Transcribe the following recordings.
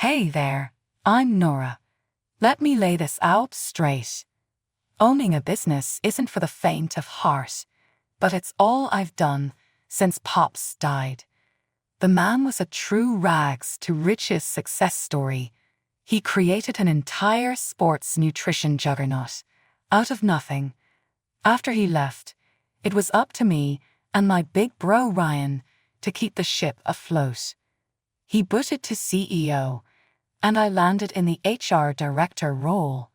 Hey there, I'm Nora. Let me lay this out straight. Owning a business isn't for the faint of heart, but it's all I've done since Pops died. The man was a true rags to riches success story. He created an entire sports nutrition juggernaut out of nothing. After he left, it was up to me and my big bro Ryan to keep the ship afloat. He booted to CEO, and I landed in the HR director role.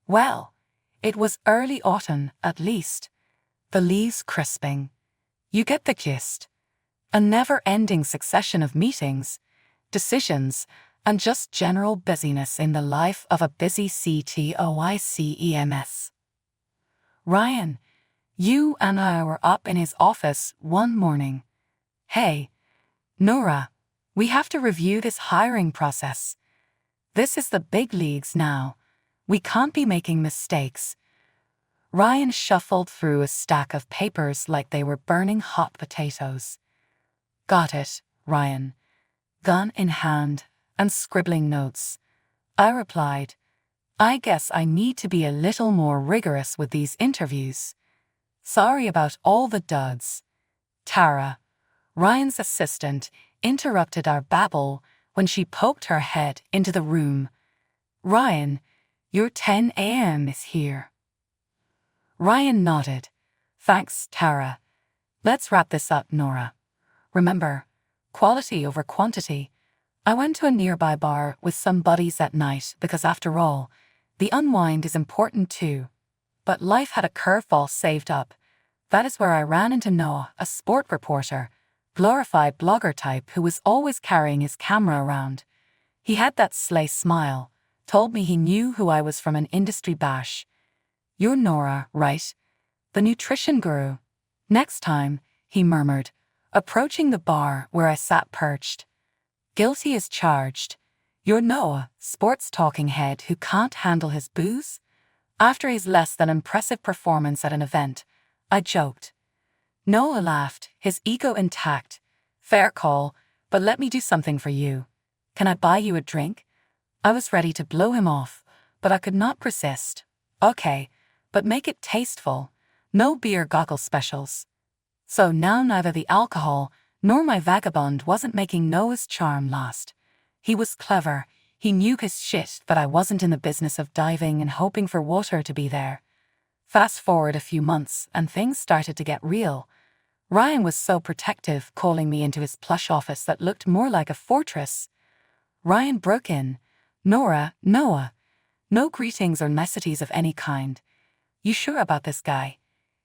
Well, it was early autumn at least. The leaves crisping. You get the gist. A never-ending succession of meetings, decisions, and just general busyness in the life of a busy CTOICEMS. Ryan, you and I were up in his office one morning. Hey, Nora, we have to review this hiring process. This is the big leagues now. We can't be making mistakes. Ryan shuffled through a stack of papers like they were burning hot potatoes. Got it, Ryan. Gun in hand and scribbling notes. I replied, I guess I need to be a little more rigorous with these interviews. Sorry about all the duds. Tara, Ryan's assistant, interrupted our babble when she poked her head into the room. Ryan, your 10 a.m. is here. Ryan nodded. Thanks, Tara. Let's wrap this up, Nora. Remember, quality over quantity. I went to a nearby bar with some buddies at night because, after all, the unwind is important too. But life had a curveball saved up. That is where I ran into Noah, a sport reporter, glorified blogger type who was always carrying his camera around. He had that slay smile, told me he knew who I was from an industry bash. You're Nora, right? The nutrition guru. Next time, he murmured, approaching the bar where I sat perched. Guilty as charged. You're Noah, sports talking head who can't handle his booze? After his less than impressive performance at an event, I joked. Noah laughed, his ego intact. Fair call, but let me do something for you. Can I buy you a drink? I was ready to blow him off, but I could not persist. Okay, but make it tasteful. No beer goggle specials. So now neither the alcohol nor my vagabond wasn't making Noah's charm last. He was clever, he knew his shit, but I wasn't in the business of diving and hoping for water to be there. Fast forward a few months and things started to get real. Ryan was so protective, calling me into his plush office that looked more like a fortress. Ryan broke in. Nora, Noah. No greetings or niceties of any kind. You sure about this guy?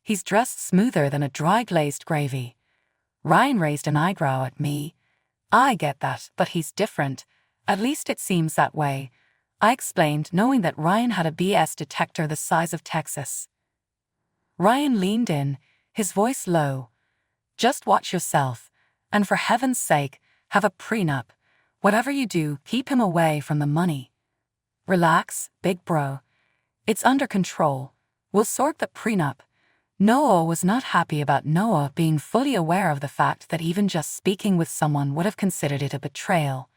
He's dressed smoother than a dry-glazed gravy. Ryan raised an eyebrow at me. I get that, but he's different. At least it seems that way. I explained, knowing that Ryan had a BS detector the size of Texas. Ryan leaned in, his voice low. Just watch yourself, and for heaven's sake, have a prenup. Whatever you do, keep him away from the money. Relax, big bro. It's under control. We'll sort the prenup. Noah was not happy about Noah being fully aware of the fact that even just speaking with someone would have considered it a betrayal.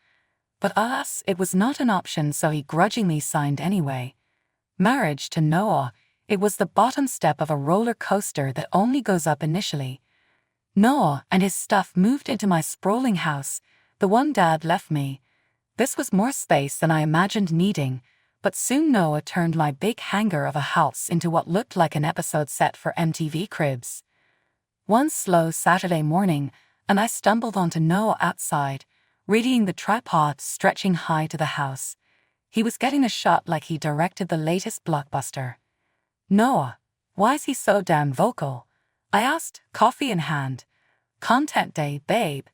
But alas, it was not an option, so he grudgingly signed anyway. Marriage to Noah, it was the bottom step of a roller coaster that only goes up initially. Noah and his stuff moved into my sprawling house, the one Dad left me. This was more space than I imagined needing, but soon Noah turned my big hangar of a house into what looked like an episode set for MTV Cribs. One slow Saturday morning, and I stumbled onto Noah outside, readying the tripod stretching high to the house. He was getting a shot like he directed the latest blockbuster. Noah, why is he so damn vocal? I asked, coffee in hand. Content day, babe.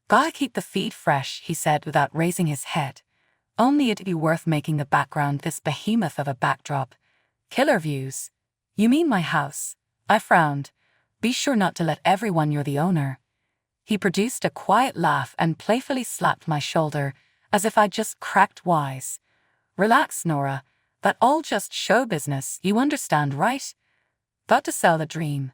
Gotta keep the feed fresh, he said without raising his head. Only it'd be worth making the background this behemoth of a backdrop. Killer views. You mean my house? I frowned. Be sure not to let everyone you're the owner. He produced a quiet laugh and playfully slapped my shoulder, as if I'd just cracked wise. Relax, Nora. That all just show business, you understand, right? Got to sell the dream.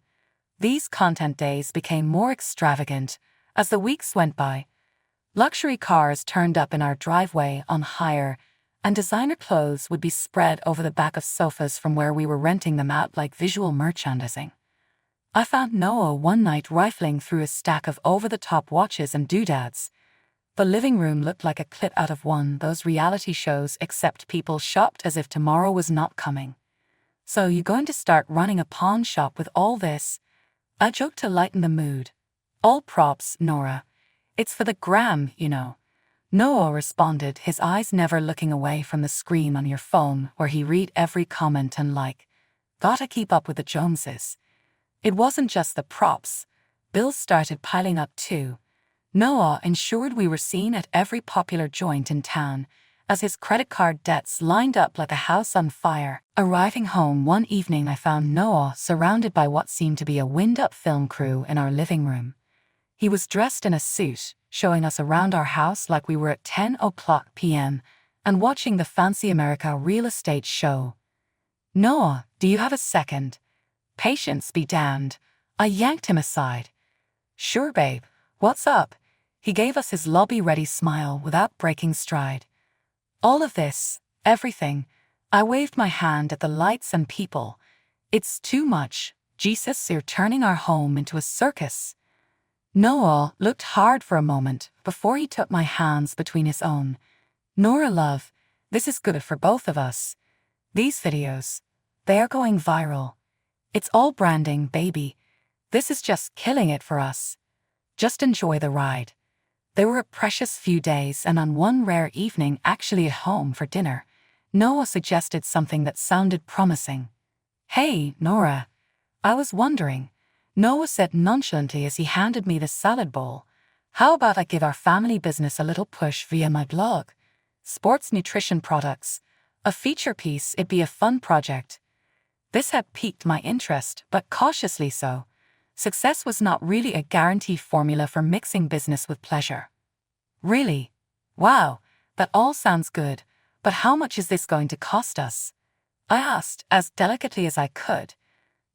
These content days became more extravagant as the weeks went by. Luxury cars turned up in our driveway on hire, and designer clothes would be spread over the back of sofas from where we were renting them out like visual merchandising. I found Noah one night rifling through a stack of over-the-top watches and doodads. The living room looked like a clip out of one of those reality shows, except people shopped as if tomorrow was not coming. "So you going to start running a pawn shop with all this?" I joked to lighten the mood. "All props, Nora. It's for the gram, you know." Noah responded, his eyes never looking away from the screen on your phone where he read every comment and like. Gotta keep up with the Joneses. It wasn't just the props. Bills started piling up too. Noah ensured we were seen at every popular joint in town, as his credit card debts lined up like a house on fire. Arriving home one evening, I found Noah surrounded by what seemed to be a wind-up film crew in our living room. He was dressed in a suit, showing us around our house like we were at 10:00 p.m. and watching the Fancy America real estate show. "Noah, do you have a second?" Patience be damned. I yanked him aside. "Sure, babe. What's up?" He gave us his lobby-ready smile without breaking stride. "All of this, everything." I waved my hand at the lights and people. "It's too much. Jesus, you're turning our home into a circus." Noah looked hard for a moment before he took my hands between his own. "Nora, love, this is good for both of us. These videos, they are going viral. It's all branding, baby. This is just killing it for us. Just enjoy the ride." There were a precious few days, and on one rare evening actually at home for dinner, Noah suggested something that sounded promising. "Hey, Nora, I was wondering," Noah said nonchalantly as he handed me the salad bowl, "how about I give our family business a little push via my blog? Sports nutrition products. A feature piece, it'd be a fun project." This had piqued my interest, but cautiously so. Success was not really a guarantee formula for mixing business with pleasure. "Really? Wow, that all sounds good, but how much is this going to cost us?" I asked, as delicately as I could.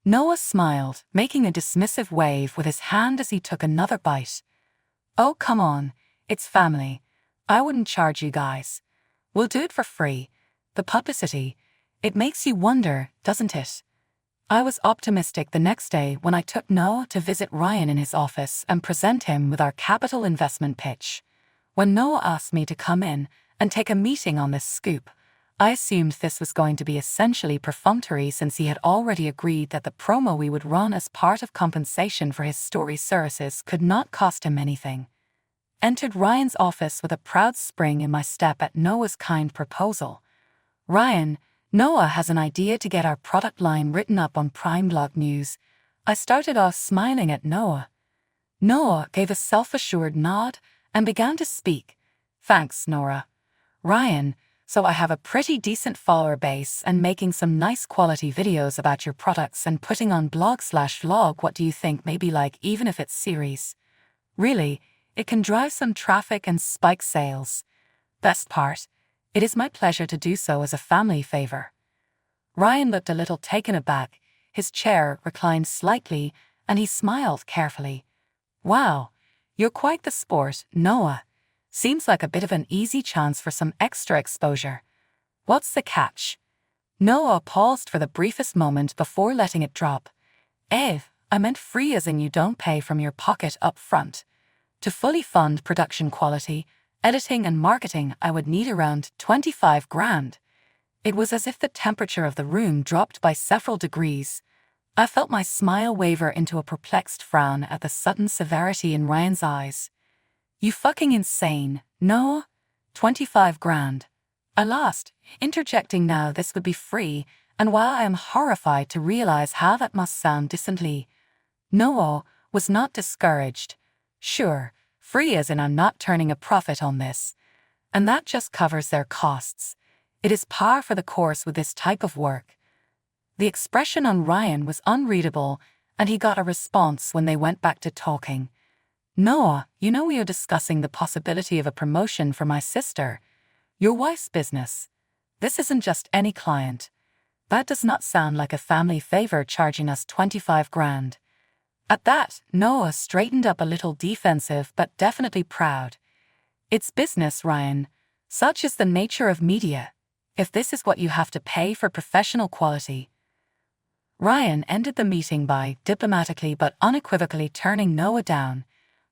Noah smiled, making a dismissive wave with his hand as he took another bite. "Oh, come on, it's family. I wouldn't charge you guys. We'll do it for free. The publicity, it makes you wonder, doesn't it?" I was optimistic the next day when I took Noah to visit Ryan in his office and present him with our capital investment pitch. When Noah asked me to come in and take a meeting on this scoop, I assumed this was going to be essentially perfunctory, since he had already agreed that the promo we would run as part of compensation for his story services could not cost him anything. Entered Ryan's office with a proud spring in my step at Noah's kind proposal. "Ryan, Noah has an idea to get our product line written up on Prime Blog News." I started off smiling at Noah. Noah gave a self-assured nod and began to speak. "Thanks, Nora. Ryan, so I have a pretty decent follower base and making some nice quality videos about your products and putting on blog/vlog. What do you think? Maybe like, even if it's series. Really, it can drive some traffic and spike sales. Best part, it is my pleasure to do so as a family favor." Ryan looked a little taken aback. His chair reclined slightly, and he smiled carefully. "Wow, you're quite the sport, Noah. Seems like a bit of an easy chance for some extra exposure. What's the catch?" Noah paused for the briefest moment before letting it drop. I meant free as in you don't pay from your pocket up front. To fully fund production quality, editing and marketing, I would need around 25 grand. It was as if the temperature of the room dropped by several degrees. I felt my smile waver into a perplexed frown at the sudden severity in Ryan's eyes. "You fucking insane, Noah? 25 grand. I laughed, interjecting now this would be free, and while I am horrified to realize how that must sound distantly, Noah was not discouraged. "Sure, free as in I'm not turning a profit on this. And that just covers their costs. It is par for the course with this type of work." The expression on Ryan was unreadable, and he got a response when they went back to talking. "Noah, you know we are discussing the possibility of a promotion for my sister, your wife's business. This isn't just any client. That does not sound like a family favor charging us 25 grand. At that, Noah straightened up a little defensive but definitely proud. It's business, Ryan. Such is the nature of media. If this is what you have to pay for professional quality. Ryan ended the meeting by diplomatically but unequivocally turning Noah down.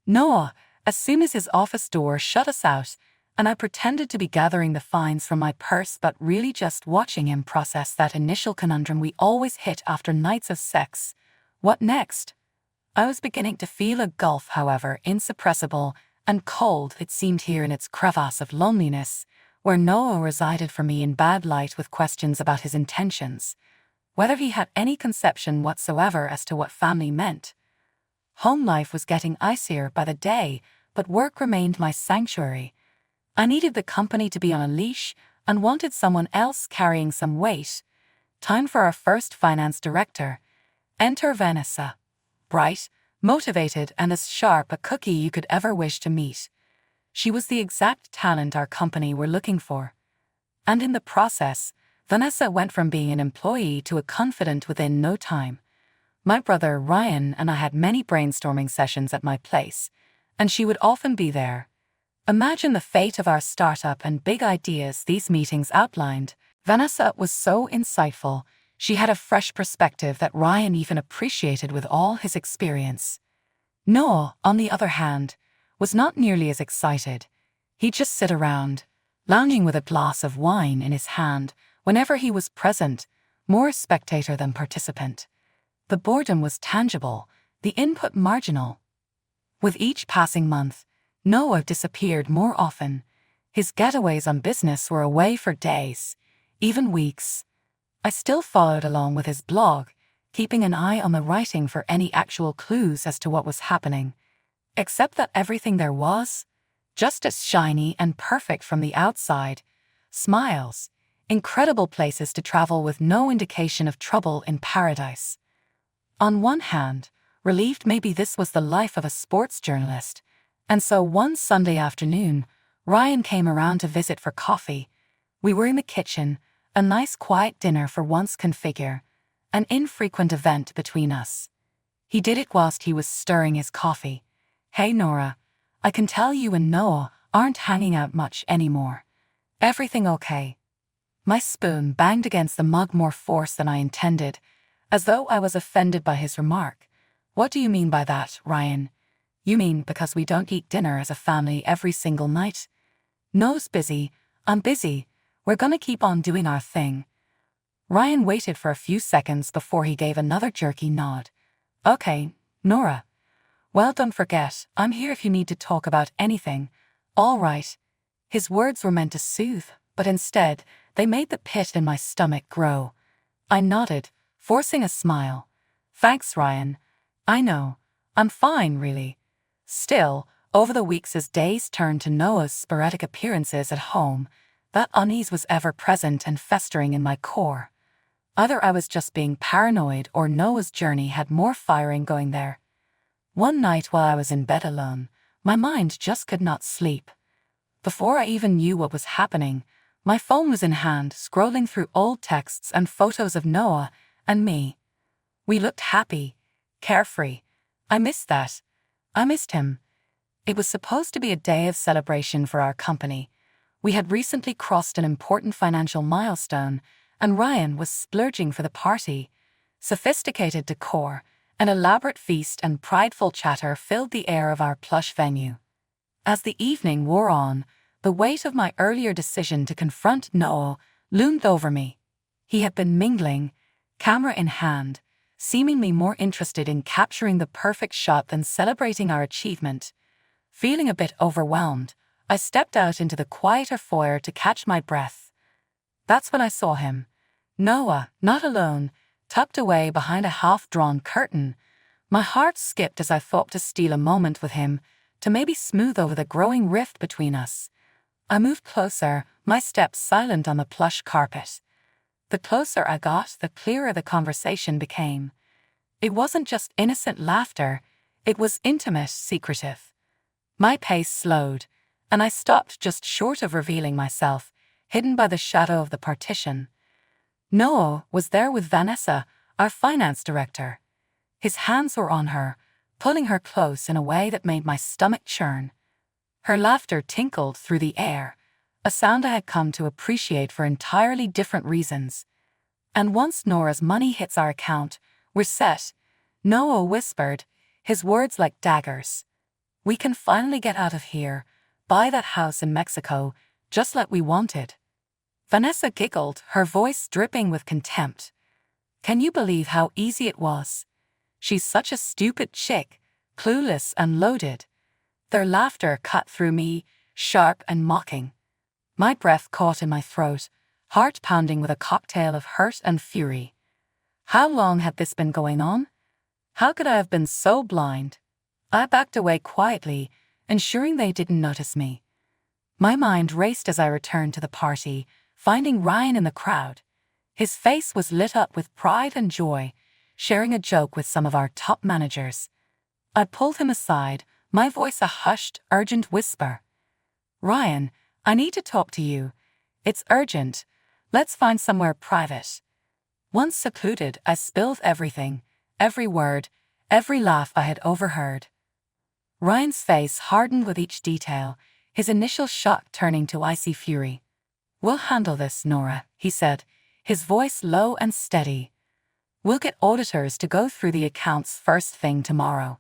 Noah, as soon as his office door shut us out, and I pretended to be gathering the fines from my purse but really just watching him process that initial conundrum we always hit after nights of sex. What next? I was beginning to feel a gulf, however, insuppressible and cold it seemed here in its crevasse of loneliness, where Noah resided for me in bad light with questions about his intentions, whether he had any conception whatsoever as to what family meant. Home life was getting icier by the day, but work remained my sanctuary. I needed the company to be on a leash and wanted someone else carrying some weight. Time for our first finance director. Enter Vanessa. Bright, motivated, and as sharp a cookie you could ever wish to meet. She was the exact talent our company were looking for. And in the process, Vanessa went from being an employee to a confidant within no time. My brother Ryan and I had many brainstorming sessions at my place, and she would often be there. Imagine the fate of our startup and big ideas these meetings outlined. Vanessa was so insightful. She had a fresh perspective that Ryan even appreciated with all his experience. Noah, on the other hand, was not nearly as excited. He'd just sit around, lounging with a glass of wine in his hand whenever he was present, more spectator than participant. The boredom was tangible, the input marginal. With each passing month, Noah disappeared more often. His getaways on business were away for days, even weeks. I still followed along with his blog, keeping an eye on the writing for any actual clues as to what was happening. Except that everything there was, just as shiny and perfect from the outside, smiles, incredible places to travel with no indication of trouble in paradise. On one hand, relieved maybe this was the life of a sports journalist, and so one Sunday afternoon, Ryan came around to visit for coffee. We were in the kitchen, a nice quiet dinner for once configure, an infrequent event between us. He did it whilst he was stirring his coffee. Hey Nora, I can tell you and Noah aren't hanging out much anymore. Everything okay? My spoon banged against the mug more force than I intended, as though I was offended by his remark. What do you mean by that, Ryan? You mean because we don't eat dinner as a family every single night? No's busy, I'm busy, we're gonna keep on doing our thing. Ryan waited for a few seconds before he gave another jerky nod. Okay, Nora. Well, don't forget, I'm here if you need to talk about anything. All right. His words were meant to soothe, but instead, they made the pit in my stomach grow. I nodded, forcing a smile. Thanks, Ryan. I know. I'm fine, really. Still, over the weeks as days turned to Noah's sporadic appearances at home, that unease was ever present and festering in my core. Either I was just being paranoid or Noah's journey had more firing going there. One night while I was in bed alone, my mind just could not sleep. Before I even knew what was happening, my phone was in hand, scrolling through old texts and photos of Noah and me. We looked happy, carefree. I missed that. I missed him. It was supposed to be a day of celebration for our company. We had recently crossed an important financial milestone, and Ryan was splurging for the party. Sophisticated decor, an elaborate feast and prideful chatter filled the air of our plush venue. As the evening wore on, the weight of my earlier decision to confront Noah loomed over me. He had been mingling, camera in hand, seemingly more interested in capturing the perfect shot than celebrating our achievement. Feeling a bit overwhelmed, I stepped out into the quieter foyer to catch my breath. That's when I saw him. Noah, not alone, tucked away behind a half-drawn curtain. My heart skipped as I thought to steal a moment with him, to maybe smooth over the growing rift between us. I moved closer, my steps silent on the plush carpet. The closer I got, the clearer the conversation became. It wasn't just innocent laughter, it was intimate, secretive. My pace slowed, and I stopped just short of revealing myself, hidden by the shadow of the partition. Noah was there with Vanessa, our finance director. His hands were on her, pulling her close in a way that made my stomach churn. Her laughter tinkled through the air, a sound I had come to appreciate for entirely different reasons. And once Nora's money hits our account, we're set, Noah whispered, his words like daggers. We can finally get out of here, buy that house in Mexico, just like we wanted. Vanessa giggled, her voice dripping with contempt. Can you believe how easy it was? She's such a stupid chick, clueless and loaded. Their laughter cut through me, sharp and mocking. My breath caught in my throat, heart pounding with a cocktail of hurt and fury. How long had this been going on? How could I have been so blind? I backed away quietly, ensuring they didn't notice me. My mind raced as I returned to the party, finding Ryan in the crowd. His face was lit up with pride and joy, sharing a joke with some of our top managers. I pulled him aside, my voice a hushed, urgent whisper. Ryan, I need to talk to you. It's urgent. Let's find somewhere private. Once secluded, I spilled everything, every word, every laugh I had overheard. Ryan's face hardened with each detail, his initial shock turning to icy fury. We'll handle this, Nora, he said, his voice low and steady. We'll get auditors to go through the accounts first thing tomorrow.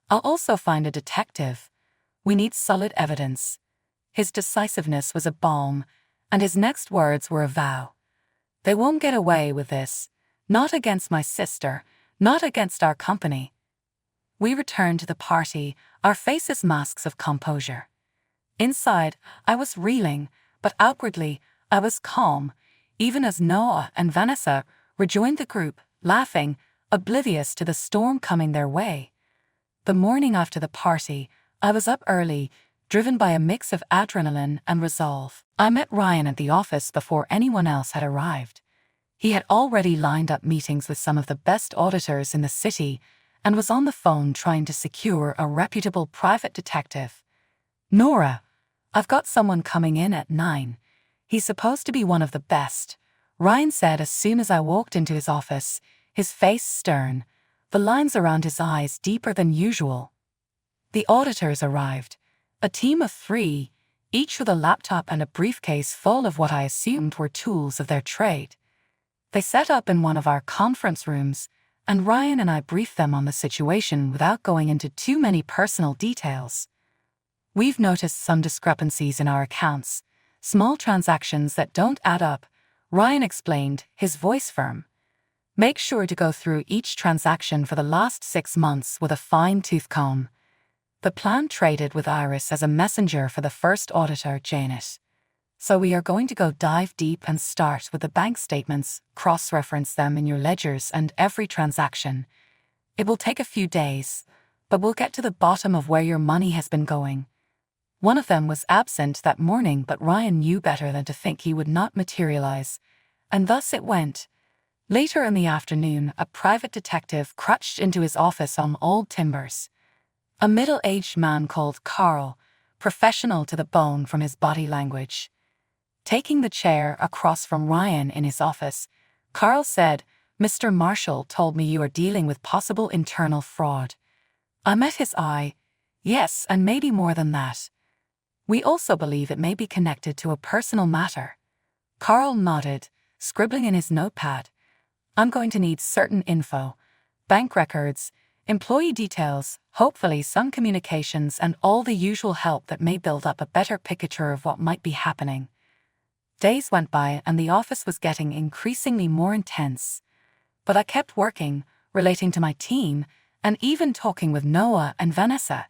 I'll also find a detective. We need solid evidence. His decisiveness was a balm, and his next words were a vow. They won't get away with this. Not against my sister, not against our company. We returned to the party, our faces masks of composure. Inside, I was reeling, but outwardly, I was calm, even as Noah and Vanessa rejoined the group, laughing, oblivious to the storm coming their way. The morning after the party, I was up early, driven by a mix of adrenaline and resolve. I met Ryan at the office before anyone else had arrived. He had already lined up meetings with some of the best auditors in the city and was on the phone trying to secure a reputable private detective. Nora, I've got someone coming in at 9. He's supposed to be one of the best, Ryan said as soon as I walked into his office, his face stern, the lines around his eyes deeper than usual. The auditors arrived, a team of 3, each with a laptop and a briefcase full of what I assumed were tools of their trade. They set up in one of our conference rooms, and Ryan and I briefed them on the situation without going into too many personal details. We've noticed some discrepancies in our accounts, small transactions that don't add up, Ryan explained, his voice firm. Make sure to go through each transaction for the last 6 months with a fine-tooth comb. The plan traded with Iris as a messenger for the first auditor, Janet. So we are going to go dive deep and start with the bank statements, cross-reference them in your ledgers and every transaction. It will take a few days, but we'll get to the bottom of where your money has been going. One of them was absent that morning, but Ryan knew better than to think he would not materialize, and thus it went. Later in the afternoon, a private detective crouched into his office on Old Timbers. A middle-aged man called Carl, professional to the bone from his body language. Taking the chair across from Ryan in his office, Carl said, Mr. Marshall told me you are dealing with possible internal fraud. I met his eye. Yes, and maybe more than that. We also believe it may be connected to a personal matter. Carl nodded, scribbling in his notepad. I'm going to need certain info, bank records, employee details, hopefully some communications and all the usual help that may build up a better picture of what might be happening. Days went by and the office was getting increasingly more intense. But I kept working, relating to my team, and even talking with Noah and Vanessa.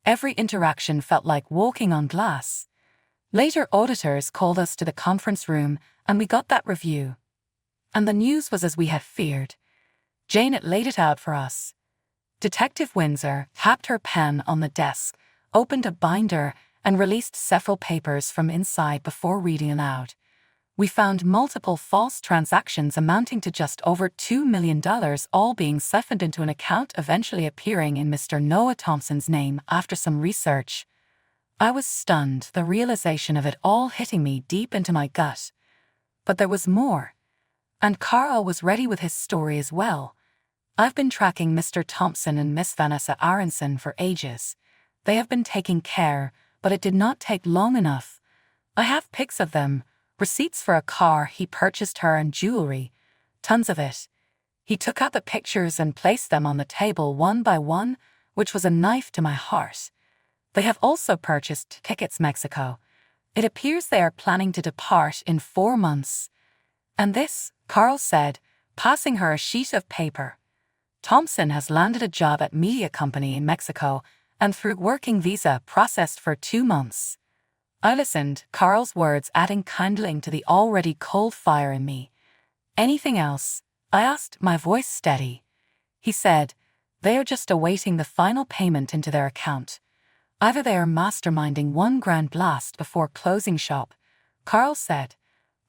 Every interaction felt like walking on glass. Later auditors called us to the conference room and we got that review. And the news was as we had feared. Janet laid it out for us. Detective Windsor tapped her pen on the desk, opened a binder, and released several papers from inside before reading aloud. We found multiple false transactions amounting to just over $2 million, all being siphoned into an account eventually appearing in Mr. Noah Thompson's name after some research. I was stunned, the realization of it all hitting me deep into my gut. But there was more. And Carl was ready with his story as well. I've been tracking Mr. Thompson and Miss Vanessa Aronson for ages. They have been taking care, but it did not take long enough. I have pics of them, receipts for a car he purchased her and jewelry, tons of it. He took out the pictures and placed them on the table one by one, which was a knife to my heart. They have also purchased tickets Mexico. It appears they are planning to depart in 4 months. And this, Carl said, passing her a sheet of paper. Thompson has landed a job at media company in Mexico and through working visa processed for 2 months. I listened, Carl's words adding kindling to the already cold fire in me. Anything else? I asked, my voice steady. He said, they are just awaiting the final payment into their account. Either they are masterminding one grand blast before closing shop, Carl said.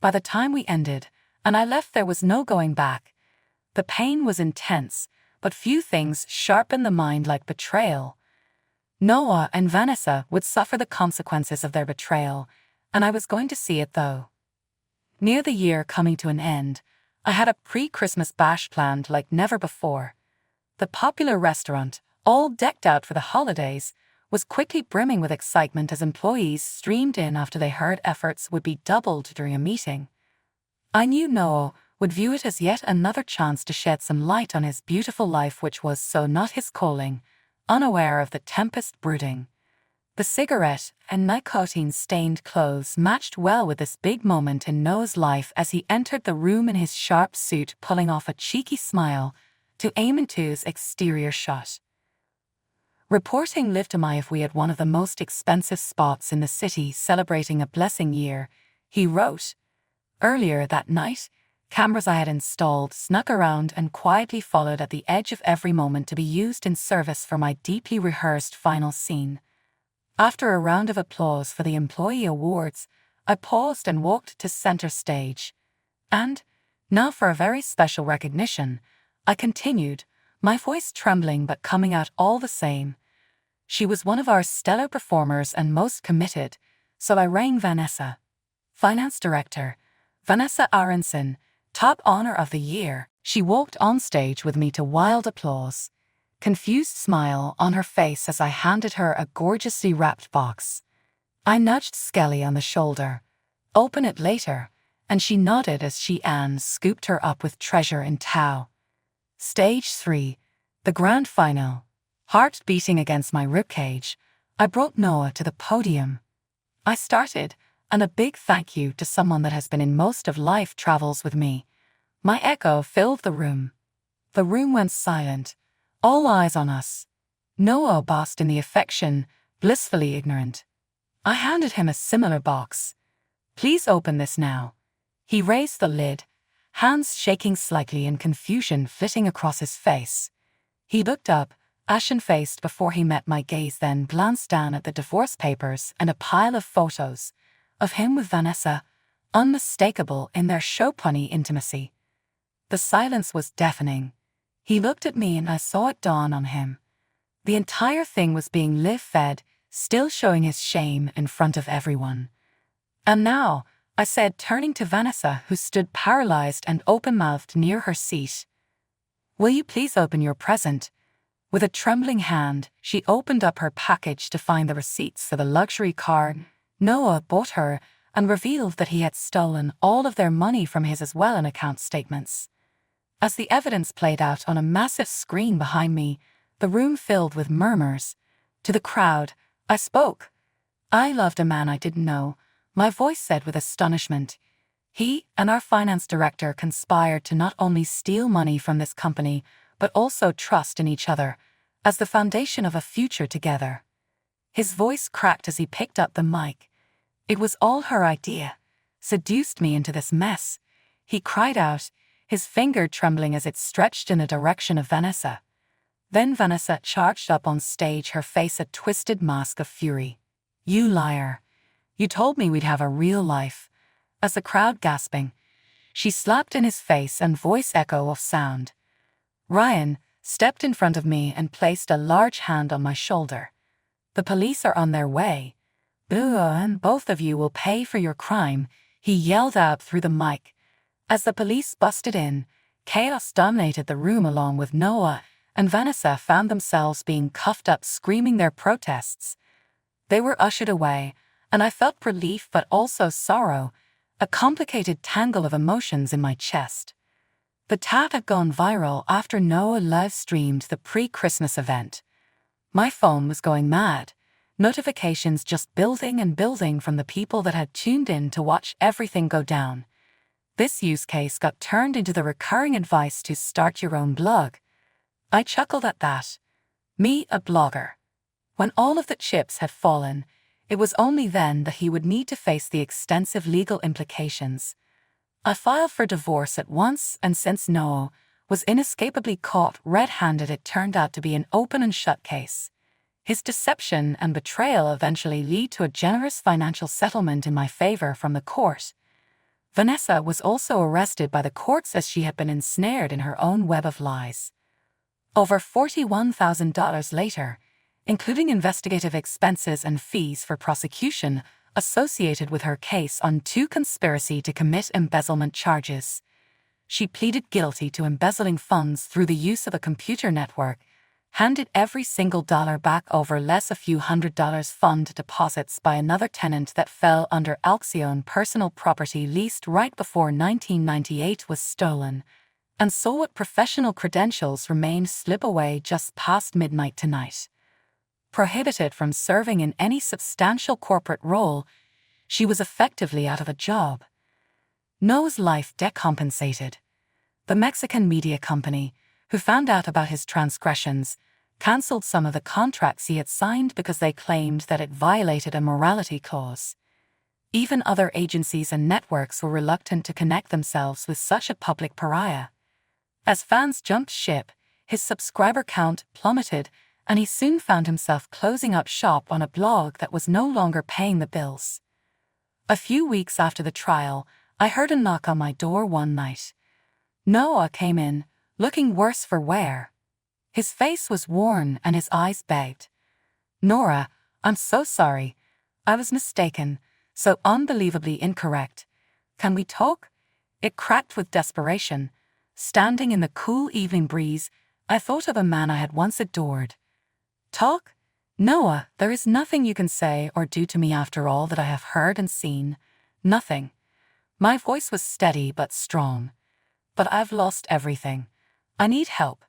By the time we ended, and I left, there was no going back. The pain was intense, but few things sharpen the mind like betrayal. Noah and Vanessa would suffer the consequences of their betrayal, and I was going to see it though. Near the year coming to an end, I had a pre-Christmas bash planned like never before. The popular restaurant, all decked out for the holidays, was quickly brimming with excitement as employees streamed in after they heard efforts would be doubled during a meeting. I knew Noah would view it as yet another chance to shed some light on his beautiful life, which was so not his calling, unaware of the tempest brooding. The cigarette and nicotine-stained clothes matched well with this big moment in Noah's life as he entered the room in his sharp suit, pulling off a cheeky smile to aim into his exterior shot. Reporting lived to my if we had one of the most expensive spots in the city celebrating a blessing year, he wrote. Earlier that night, cameras I had installed snuck around and quietly followed at the edge of every moment to be used in service for my deeply rehearsed final scene. After a round of applause for the employee awards, I paused and walked to center stage. And, now for a very special recognition, I continued, my voice trembling but coming out all the same. She was one of our stellar performers and most committed, so I rang Vanessa. Finance Director, Vanessa Aronson, top honor of the year. She walked on stage with me to wild applause. Confused smile on her face as I handed her a gorgeously wrapped box. I nudged Skelly on the shoulder. Open it later, and she nodded as Anne scooped her up with treasure in tow. Stage 3, the grand final. Heart beating against my ribcage, I brought Noah to the podium. I started, and a big thank you to someone that has been in most of life travels with me. My echo filled the room. The room went silent, all eyes on us. Noah basked in the affection, blissfully ignorant. I handed him a similar box. Please open this now. He raised the lid, hands shaking slightly and confusion flitting across his face. He looked up, ashen-faced before he met my gaze, then glanced down at the divorce papers and a pile of photos of him with Vanessa, unmistakable in their show-punny intimacy. The silence was deafening. He looked at me and I saw it dawn on him. The entire thing was being live-fed, still showing his shame in front of everyone. And now, I said, turning to Vanessa, who stood paralyzed and open-mouthed near her seat. Will you please open your present? With a trembling hand, she opened up her package to find the receipts for the luxury car Noah bought her and revealed that he had stolen all of their money from his as well in account statements. As the evidence played out on a massive screen behind me, the room filled with murmurs. To the crowd, I spoke. I loved a man I didn't know, my voice said with astonishment. He and our finance director conspired to not only steal money from this company, but also trust in each other, as the foundation of a future together. His voice cracked as he picked up the mic. It was all her idea. Seduced me into this mess. He cried out, his finger trembling as it stretched in the direction of Vanessa. Then Vanessa charged up on stage, her face a twisted mask of fury. You liar. You told me we'd have a real life. As the crowd gasping, she slapped in his face and voice echo of sound. Ryan stepped in front of me and placed a large hand on my shoulder. The police are on their way. And both of you will pay for your crime, he yelled out through the mic. As the police busted in, chaos dominated the room along with Noah, and Vanessa found themselves being cuffed up screaming their protests. They were ushered away, and I felt relief but also sorrow, a complicated tangle of emotions in my chest. The tat had gone viral after Noah live-streamed the pre-Christmas event. My phone was going mad, notifications just building and building from the people that had tuned in to watch everything go down. This use case got turned into the recurring advice to start your own blog. I chuckled at that. Me, a blogger. When all of the chips had fallen, it was only then that he would need to face the extensive legal implications. I filed for divorce at once, and since Noah was inescapably caught red-handed, it turned out to be an open and shut case. His deception and betrayal eventually lead to a generous financial settlement in my favor from the court. Vanessa was also arrested by the courts as she had been ensnared in her own web of lies. Over $41,000 later, including investigative expenses and fees for prosecution associated with her case on 2 conspiracy to commit embezzlement charges. She pleaded guilty to embezzling funds through the use of a computer network, handed every single dollar back over less a few $100 fund deposits by another tenant that fell under Alcyon personal property leased right before 1998 was stolen, and saw what professional credentials remained slip away just past midnight tonight. Prohibited from serving in any substantial corporate role, she was effectively out of a job. Noah's life decompensated. The Mexican media company, who found out about his transgressions, cancelled some of the contracts he had signed because they claimed that it violated a morality clause. Even other agencies and networks were reluctant to connect themselves with such a public pariah. As fans jumped ship, his subscriber count plummeted, and he soon found himself closing up shop on a blog that was no longer paying the bills. A few weeks after the trial, I heard a knock on my door one night. Noah came in, looking worse for wear. His face was worn and his eyes begged. "Nora, I'm so sorry. I was mistaken, so unbelievably incorrect. Can we talk?" It cracked with desperation. Standing in the cool evening breeze, I thought of a man I had once adored. "Talk? Noah, there is nothing you can say or do to me after all that I have heard and seen. Nothing." My voice was steady but strong. "But I've lost everything. I need help.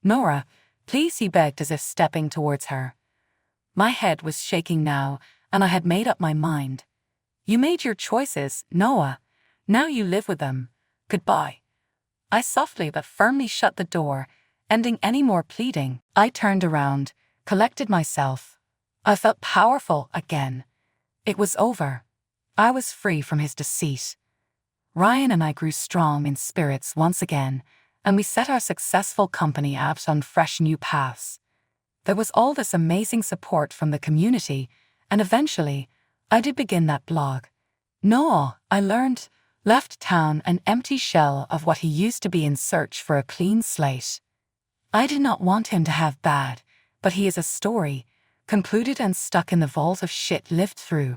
Nora, please," he begged as if stepping towards her. My head was shaking now, and I had made up my mind. "You made your choices, Noah. Now you live with them. Goodbye." I softly but firmly shut the door, ending any more pleading. I turned around, collected myself. I felt powerful again. It was over. I was free from his deceit. Ryan and I grew strong in spirits once again, and we set our successful company out on fresh new paths. There was all this amazing support from the community, and eventually, I did begin that blog. Noah, I learned, left town an empty shell of what he used to be in search for a clean slate. I did not want him to have bad, but he is a story, concluded and stuck in the vault of shit lived through.